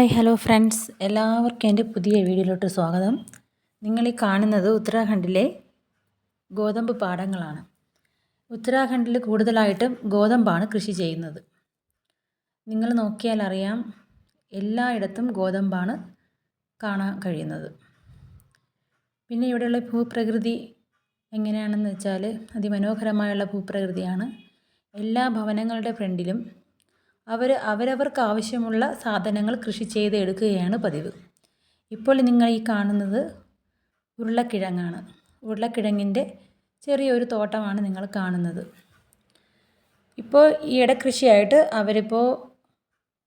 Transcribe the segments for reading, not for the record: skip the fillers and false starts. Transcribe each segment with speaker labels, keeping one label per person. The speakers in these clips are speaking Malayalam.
Speaker 1: ഹായ് ഹലോ ഫ്രണ്ട്സ്, എല്ലാവർക്കും എൻ്റെ പുതിയ വീഡിയോയിലോട്ട് സ്വാഗതം. നിങ്ങളീ കാണുന്നത് ഉത്തരാഖണ്ഡിലെ ഗോതമ്പ് പാടങ്ങളാണ്. ഉത്തരാഖണ്ഡിൽ കൂടുതലായിട്ടും ഗോതമ്പാണ് കൃഷി ചെയ്യുന്നത്. നിങ്ങൾ നോക്കിയാൽ അറിയാം, എല്ലായിടത്തും ഗോതമ്പാണ് കാണാൻ കഴിയുന്നത്. പിന്നെ ഇവിടെയുള്ള ഭൂപ്രകൃതി എങ്ങനെയാണെന്ന് വെച്ചാൽ അതിമനോഹരമായുള്ള ഭൂപ്രകൃതിയാണ്. എല്ലാ ഭവനങ്ങളുടെ ഫ്രണ്ടിലും അവരവർക്ക് ആവശ്യമുള്ള സാധനങ്ങൾ കൃഷി ചെയ്ത് എടുക്കുകയാണ് പതിവ്. ഇപ്പോൾ നിങ്ങൾ ഈ കാണുന്നത് ഉരുളക്കിഴങ്ങാണ്. ഉരുളക്കിഴങ്ങിൻ്റെ ചെറിയൊരു തോട്ടമാണ് നിങ്ങൾ കാണുന്നത്. ഇപ്പോൾ ഈ ഇടക്കൃഷിയായിട്ട് അവരിപ്പോൾ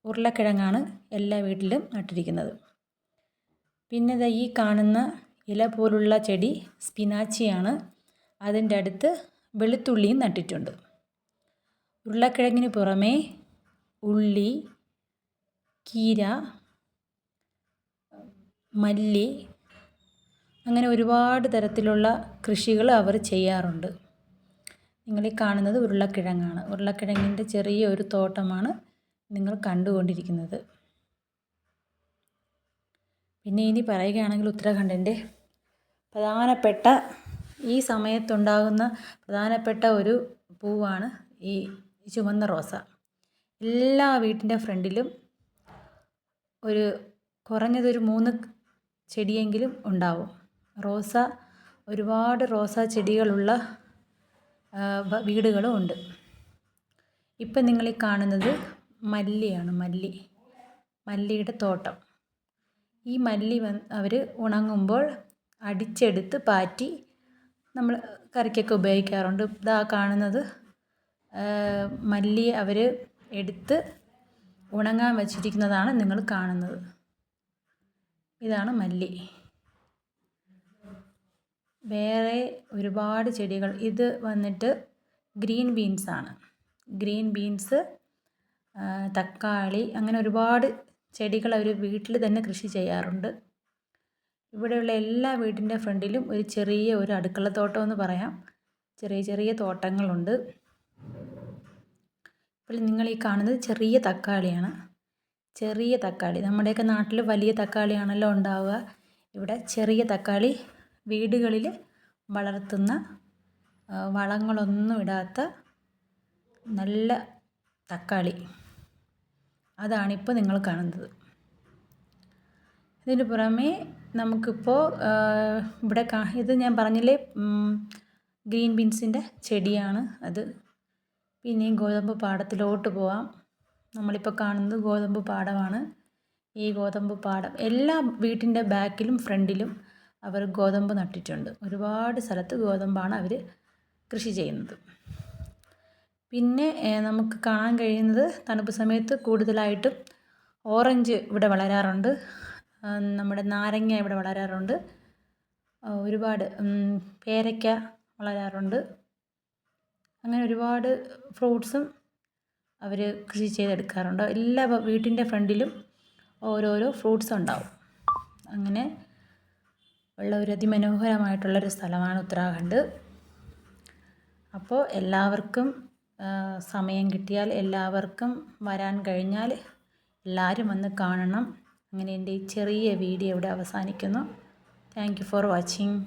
Speaker 1: ഉരുളക്കിഴങ്ങാണ് എല്ലാ വീട്ടിലും നട്ടിരിക്കുന്നത്. പിന്നെ ഈ കാണുന്ന ഇല പോലുള്ള ചെടി സ്പിനാച്ചിയാണ്. അതിൻ്റെ അടുത്ത് വെളുത്തുള്ളിയും നട്ടിട്ടുണ്ട്. ഉരുളക്കിഴങ്ങിന് പുറമേ ഉള്ളി, കീര, മല്ലി അങ്ങനെ ഒരുപാട് തരത്തിലുള്ള കൃഷികൾ അവർ ചെയ്യാറുണ്ട്. നിങ്ങൾ ഈ കാണുന്നത് ഉരുളക്കിഴങ്ങാണ്. ഉരുളക്കിഴങ്ങിൻ്റെ ചെറിയ ഒരു തോട്ടമാണ് നിങ്ങൾ കണ്ടുകൊണ്ടിരിക്കുന്നത്. പിന്നെ ഇനി പറയുകയാണെങ്കിൽ ഉത്തരാഖണ്ഡിൻ്റെ പ്രധാനപ്പെട്ട ഈ സമയത്തുണ്ടാകുന്ന പ്രധാനപ്പെട്ട ഒരു പൂവാണ് ഈ ചുവന്ന റോസ. എല്ലാ വീട്ടിൻ്റെ ഫ്രണ്ടിലും കുറഞ്ഞതൊരു 3 ചെടിയെങ്കിലും ഉണ്ടാവും. ഒരുപാട് റോസാ ചെടികളുള്ള വീടുകളും ഉണ്ട്. ഇപ്പം നിങ്ങൾ ഈ കാണുന്നത് മല്ലിയാണ്. മല്ലിയുടെ തോട്ടം. ഈ മല്ലി അവർ ഉണങ്ങുമ്പോൾ അടിച്ചെടുത്ത് പാറ്റി നമ്മൾ കറിക്കൊക്കെ ഉപയോഗിക്കാറുണ്ട്. ഇതാ കാണുന്നത് മല്ലി അവർ എടുത്ത് ഉണങ്ങാൻ വച്ചിരിക്കുന്നതാണ് നിങ്ങൾ കാണുന്നത്. ഇതാണ് മല്ലി. വേറെ ഒരുപാട് ചെടികൾ. ഇത് വന്നിട്ട് ഗ്രീൻ ബീൻസാണ്. ഗ്രീൻ ബീൻസ്, തക്കാളി അങ്ങനെ ഒരുപാട് ചെടികൾ അവർ വീട്ടിൽ തന്നെ കൃഷി ചെയ്യാറുണ്ട്. ഇവിടെയുള്ള എല്ലാ വീടിൻ്റെ ഫ്രണ്ടിലും ഒരു അടുക്കളത്തോട്ടം എന്ന് പറയാം. ചെറിയ ചെറിയ തോട്ടങ്ങളുണ്ട്. ഇപ്പോൾ നിങ്ങൾ ഈ കാണുന്നത് ചെറിയ തക്കാളിയാണ്. ചെറിയ തക്കാളി, നമ്മുടെയൊക്കെ നാട്ടിൽ വലിയ തക്കാളിയാണല്ലോ ഉണ്ടാവുക. ഇവിടെ ചെറിയ തക്കാളി, വീടുകളിൽ വളർത്തുന്ന വളങ്ങളൊന്നും ഇടാത്ത നല്ല തക്കാളി, അതാണിപ്പോൾ നിങ്ങൾ കാണുന്നത്. ഇതിന് പുറമേ നമുക്കിപ്പോൾ ഇവിടെ ഇത് ഞാൻ പറഞ്ഞില്ലേ, ഗ്രീൻ ബീൻസിൻ്റെ ചെടിയാണ് അത്. പിന്നെയും ഗോതമ്പ് പാടത്തിലോട്ട് പോവാം. നമ്മളിപ്പോൾ കാണുന്നത് ഗോതമ്പ് പാടമാണ്. ഈ ഗോതമ്പ് പാടം എല്ലാ വീട്ടിൻ്റെ ബാക്കിലും ഫ്രണ്ടിലും അവർ ഗോതമ്പ് നട്ടിട്ടുണ്ട്. ഒരുപാട് സ്ഥലത്ത് ഗോതമ്പാണ് അവർ കൃഷി ചെയ്യുന്നത്. പിന്നെ നമുക്ക് കാണാൻ കഴിയുന്നത് തണുപ്പ് സമയത്ത് കൂടുതലായിട്ടും ഓറഞ്ച് ഇവിടെ വളരാറുണ്ട്. നമ്മുടെ നാരങ്ങ ഇവിടെ വളരാറുണ്ട്. ഒരുപാട് പേരയ്ക്ക വളരാറുണ്ട്. അങ്ങനെ ഒരുപാട് ഫ്രൂട്ട്സും അവർ കൃഷി ചെയ്തെടുക്കാറുണ്ട്. എല്ലാ വീട്ടിൻ്റെ ഫ്രണ്ടിലും ഓരോരോ ഫ്രൂട്ട്സ് ഉണ്ടാവും. അങ്ങനെ ഉള്ള ഒരു അതിമനോഹരമായിട്ടുള്ളൊരു സ്ഥലമാണ് ഉത്തരാഖണ്ഡ്. അപ്പോൾ എല്ലാവർക്കും സമയം കിട്ടിയാൽ, എല്ലാവർക്കും വരാൻ കഴിഞ്ഞാൽ എല്ലാവരും വന്ന് കാണണം. അങ്ങനെ എൻ്റെ ഈ ചെറിയ വീഡിയോ ഇവിടെ അവസാനിക്കുന്നു. Thank you for watching.